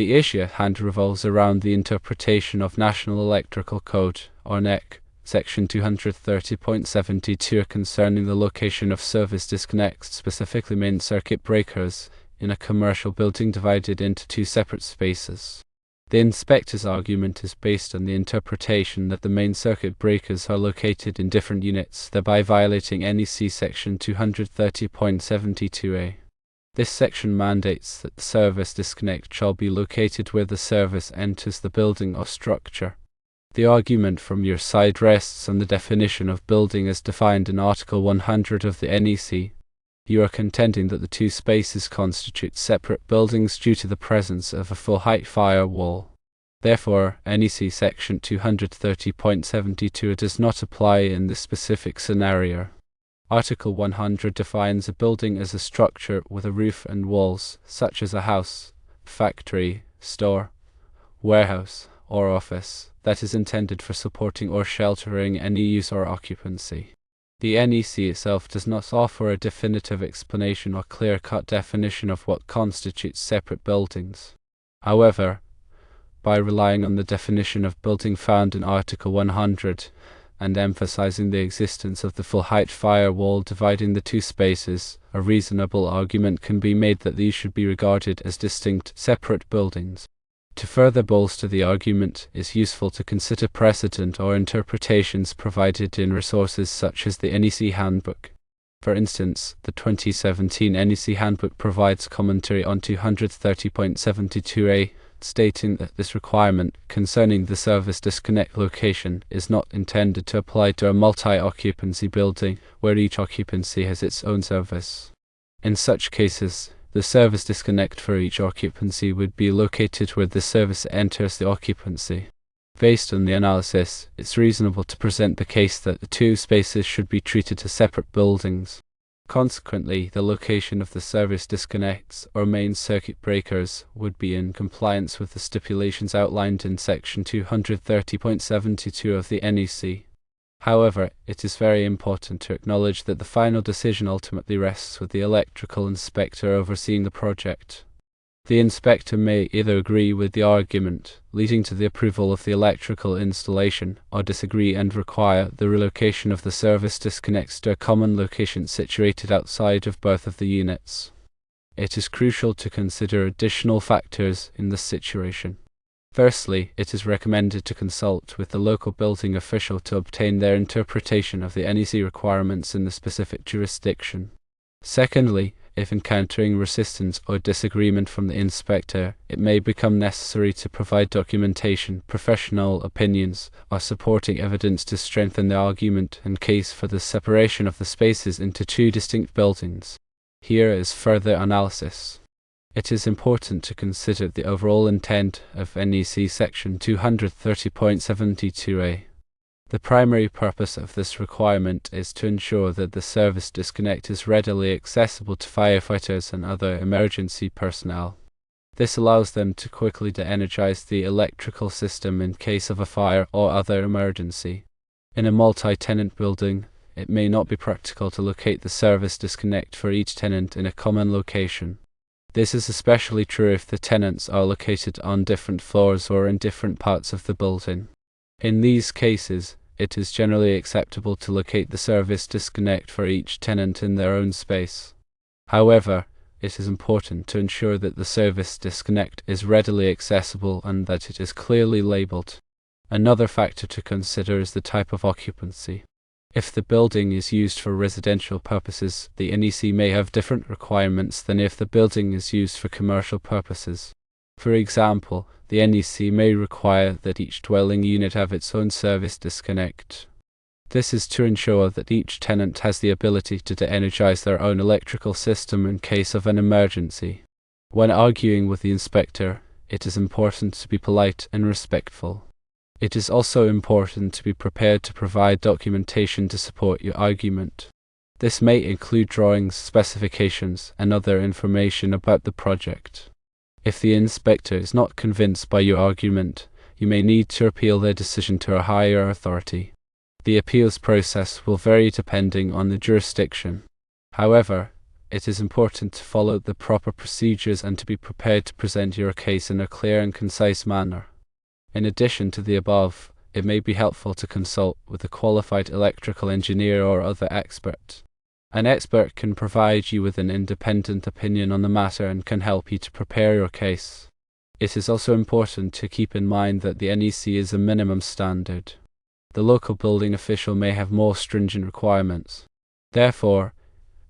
The issue at hand revolves around the interpretation of National Electrical Code, or NEC, Section 230.72 concerning the location of service disconnects, specifically main circuit breakers, in a commercial building divided into two separate spaces. The inspector's argument is based on the interpretation that the main circuit breakers are located in different units, thereby violating NEC Section 230.72a. This section mandates that the service disconnect shall be located where the service enters the building or structure. The argument from your side rests on the definition of building as defined in Article 100 of the NEC. You are contending that the two spaces constitute separate buildings due to the presence of a full-height firewall. Therefore, NEC Section 230.72 does not apply in this specific scenario. Article 100 defines a building as a structure with a roof and walls, such as a house, factory, store, warehouse, or office, that is intended for supporting or sheltering any use or occupancy. The NEC itself does not offer a definitive explanation or clear-cut definition of what constitutes separate buildings. However, by relying on the definition of building found in Article 100, and emphasizing the existence of the full-height firewall dividing the two spaces, a reasonable argument can be made that these should be regarded as distinct, separate buildings. To further bolster the argument, it's useful to consider precedent or interpretations provided in resources such as the NEC Handbook. For instance, the 2017 NEC Handbook provides commentary on 230.72a, stating that this requirement concerning the service disconnect location is not intended to apply to a multi-occupancy building where each occupancy has its own service. In such cases, the service disconnect for each occupancy would be located where the service enters the occupancy. Based on the analysis, it's reasonable to present the case that the two spaces should be treated as separate buildings. Consequently, the location of the service disconnects or main circuit breakers would be in compliance with the stipulations outlined in Section 230.72 of the NEC. However, it is very important to acknowledge that the final decision ultimately rests with the electrical inspector overseeing the project. The inspector may either agree with the argument, leading to the approval of the electrical installation, or disagree and require the relocation of the service disconnects to a common location situated outside of both of the units. It is crucial to consider additional factors in this situation. Firstly, it is recommended to consult with the local building official to obtain their interpretation of the NEC requirements in the specific jurisdiction. Secondly, if encountering resistance or disagreement from the inspector, it may become necessary to provide documentation, professional opinions, or supporting evidence to strengthen the argument and case for the separation of the spaces into two distinct buildings. Here is further analysis. It is important to consider the overall intent of NEC Section 230.72a. The primary purpose of this requirement is to ensure that the service disconnect is readily accessible to firefighters and other emergency personnel. This allows them to quickly de-energize the electrical system in case of a fire or other emergency. In a multi-tenant building, it may not be practical to locate the service disconnect for each tenant in a common location. This is especially true if the tenants are located on different floors or in different parts of the building. In these cases, it is generally acceptable to locate the service disconnect for each tenant in their own space. However, it is important to ensure that the service disconnect is readily accessible and that it is clearly labeled. Another factor to consider is the type of occupancy. If the building is used for residential purposes, the NEC may have different requirements than if the building is used for commercial purposes. For example, the NEC may require that each dwelling unit have its own service disconnect. This is to ensure that each tenant has the ability to de-energize their own electrical system in case of an emergency. When arguing with the inspector, it is important to be polite and respectful. It is also important to be prepared to provide documentation to support your argument. This may include drawings, specifications, and other information about the project. If the inspector is not convinced by your argument, you may need to appeal their decision to a higher authority. The appeals process will vary depending on the jurisdiction. However, It is important to follow the proper procedures and to be prepared to present your case in a clear and concise manner. In addition to the above, it may be helpful to consult with a qualified electrical engineer or other expert. An expert can provide you with an independent opinion on the matter and can help you to prepare your case. It is also important to keep in mind that the NEC is a minimum standard. The local building official may have more stringent requirements. Therefore,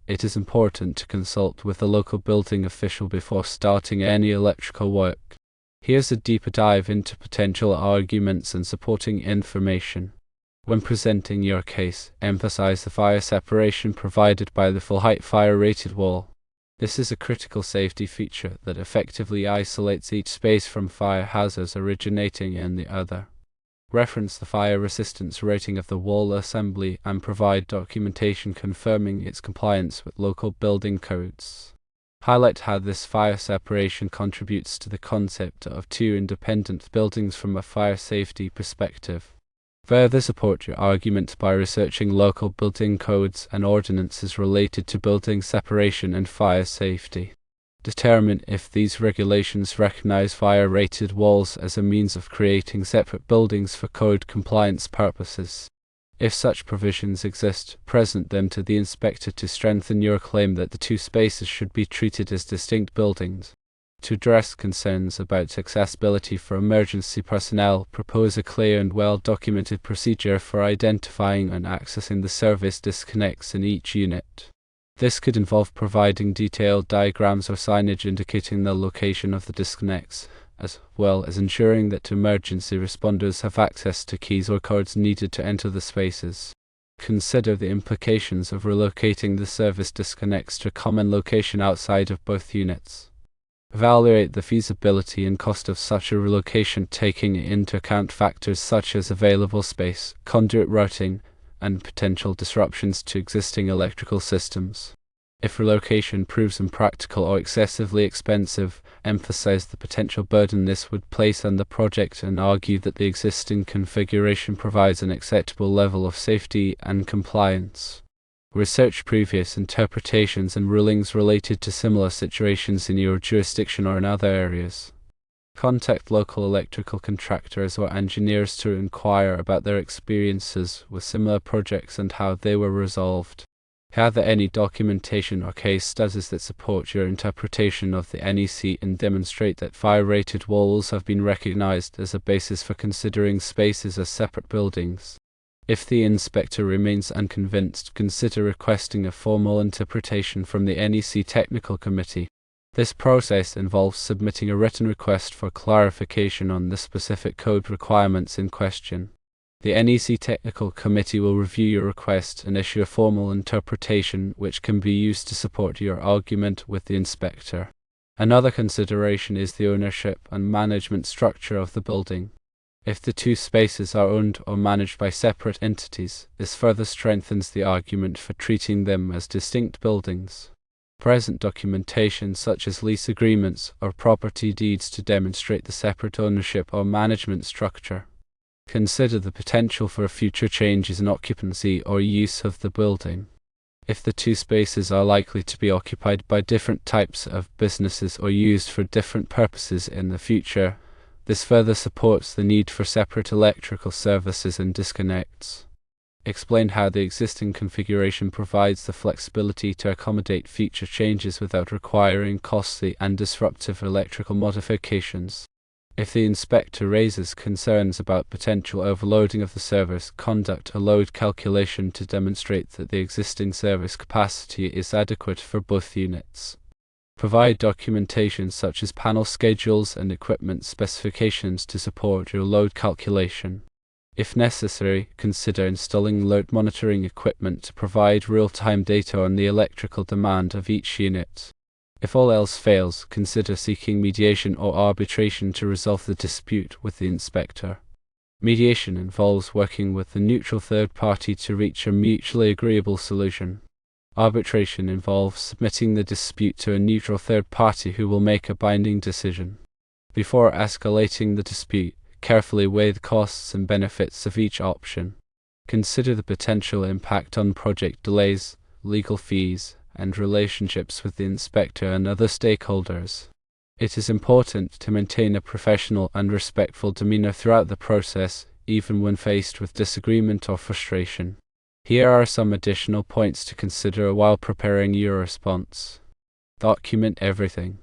it is important to consult with the local building official before starting any electrical work. Here's a deeper dive into potential arguments and supporting information. When presenting your case, emphasize the fire separation provided by the full-height fire-rated wall. This is a critical safety feature that effectively isolates each space from fire hazards originating in the other. Reference the fire resistance rating of the wall assembly and provide documentation confirming its compliance with local building codes. Highlight how this fire separation contributes to the concept of two independent buildings from a fire safety perspective. Further support your argument by researching local building codes and ordinances related to building separation and fire safety. Determine if these regulations recognize fire-rated walls as a means of creating separate buildings for code compliance purposes. If such provisions exist, present them to the inspector to strengthen your claim that the two spaces should be treated as distinct buildings. To address concerns about accessibility for emergency personnel, propose a clear and well-documented procedure for identifying and accessing the service disconnects in each unit. This could involve providing detailed diagrams or signage indicating the location of the disconnects, as well as ensuring that emergency responders have access to keys or codes needed to enter the spaces. Consider the implications of relocating the service disconnects to a common location outside of both units. Evaluate the feasibility and cost of such a relocation, taking into account factors such as available space, conduit routing, and potential disruptions to existing electrical systems. If relocation proves impractical or excessively expensive, emphasize the potential burden this would place on the project and argue that the existing configuration provides an acceptable level of safety and compliance. Research previous interpretations and rulings related to similar situations in your jurisdiction or in other areas. Contact local electrical contractors or engineers to inquire about their experiences with similar projects and how they were resolved. Gather any documentation or case studies that support your interpretation of the NEC and demonstrate that fire-rated walls have been recognized as a basis for considering spaces as separate buildings. If the inspector remains unconvinced, consider requesting a formal interpretation from the NEC Technical Committee. This process involves submitting a written request for clarification on the specific code requirements in question. The NEC Technical Committee will review your request and issue a formal interpretation which can be used to support your argument with the inspector. Another consideration is the ownership and management structure of the building. If the two spaces are owned or managed by separate entities, this further strengthens the argument for treating them as distinct buildings. Present documentation such as lease agreements or property deeds to demonstrate the separate ownership or management structure. Consider the potential for future changes in occupancy or use of the building. If the two spaces are likely to be occupied by different types of businesses or used for different purposes in the future, this further supports the need for separate electrical services and disconnects. Explain how the existing configuration provides the flexibility to accommodate future changes without requiring costly and disruptive electrical modifications. If the inspector raises concerns about potential overloading of the service, conduct a load calculation to demonstrate that the existing service capacity is adequate for both units. Provide documentation such as panel schedules and equipment specifications to support your load calculation. If necessary, consider installing load monitoring equipment to provide real-time data on the electrical demand of each unit. If all else fails, consider seeking mediation or arbitration to resolve the dispute with the inspector. Mediation involves working with a neutral third party to reach a mutually agreeable solution. Arbitration involves submitting the dispute to a neutral third party who will make a binding decision. Before escalating the dispute, carefully weigh the costs and benefits of each option. Consider the potential impact on project delays, legal fees, and relationships with the inspector and other stakeholders. It is important to maintain a professional and respectful demeanor throughout the process, even when faced with disagreement or frustration. Here are some additional points to consider while preparing your response. Document everything.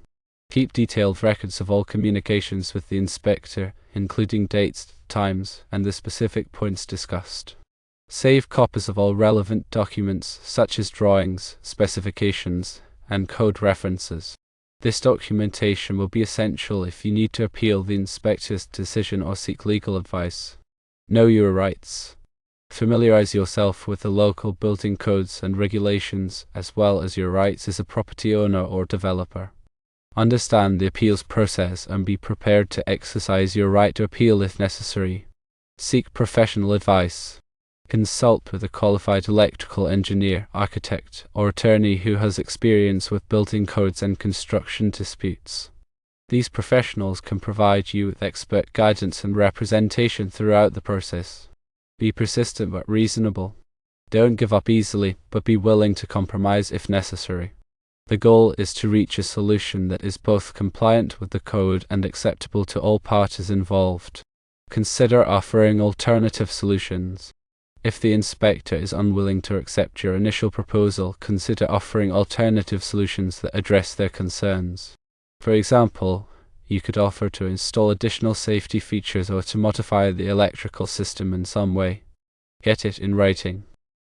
Keep detailed records of all communications with the inspector, including dates, times, and the specific points discussed. Save copies of all relevant documents, such as drawings, specifications, and code references. This documentation will be essential if you need to appeal the inspector's decision or seek legal advice. Know your rights. Familiarize yourself with the local building codes and regulations, as well as your rights as a property owner or developer. Understand the appeals process and be prepared to exercise your right to appeal if necessary. Seek professional advice. Consult with a qualified electrical engineer, architect, or attorney who has experience with building codes and construction disputes. These professionals can provide you with expert guidance and representation throughout the process. Be persistent but reasonable. Don't give up easily, but be willing to compromise if necessary. The goal is to reach a solution that is both compliant with the code and acceptable to all parties involved. Consider offering alternative solutions. If the inspector is unwilling to accept your initial proposal, consider offering alternative solutions that address their concerns. For example, you could offer to install additional safety features or to modify the electrical system in some way. Get it in writing.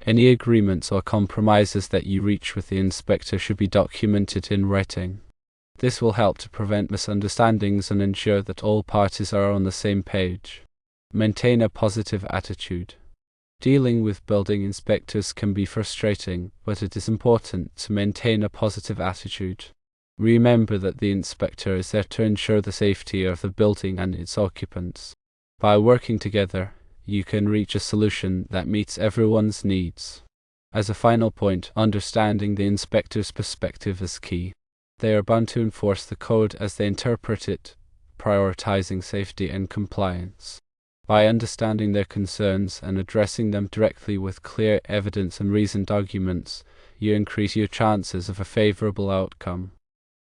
Any agreements or compromises that you reach with the inspector should be documented in writing. This will help to prevent misunderstandings and ensure that all parties are on the same page. Maintain a positive attitude. Dealing with building inspectors can be frustrating, but it is important to maintain a positive attitude. Remember that the inspector is there to ensure the safety of the building and its occupants. By working together, you can reach a solution that meets everyone's needs. As a final point, understanding the inspector's perspective is key. They are bound to enforce the code as they interpret it, prioritizing safety and compliance. By understanding their concerns and addressing them directly with clear evidence and reasoned arguments, you increase your chances of a favorable outcome.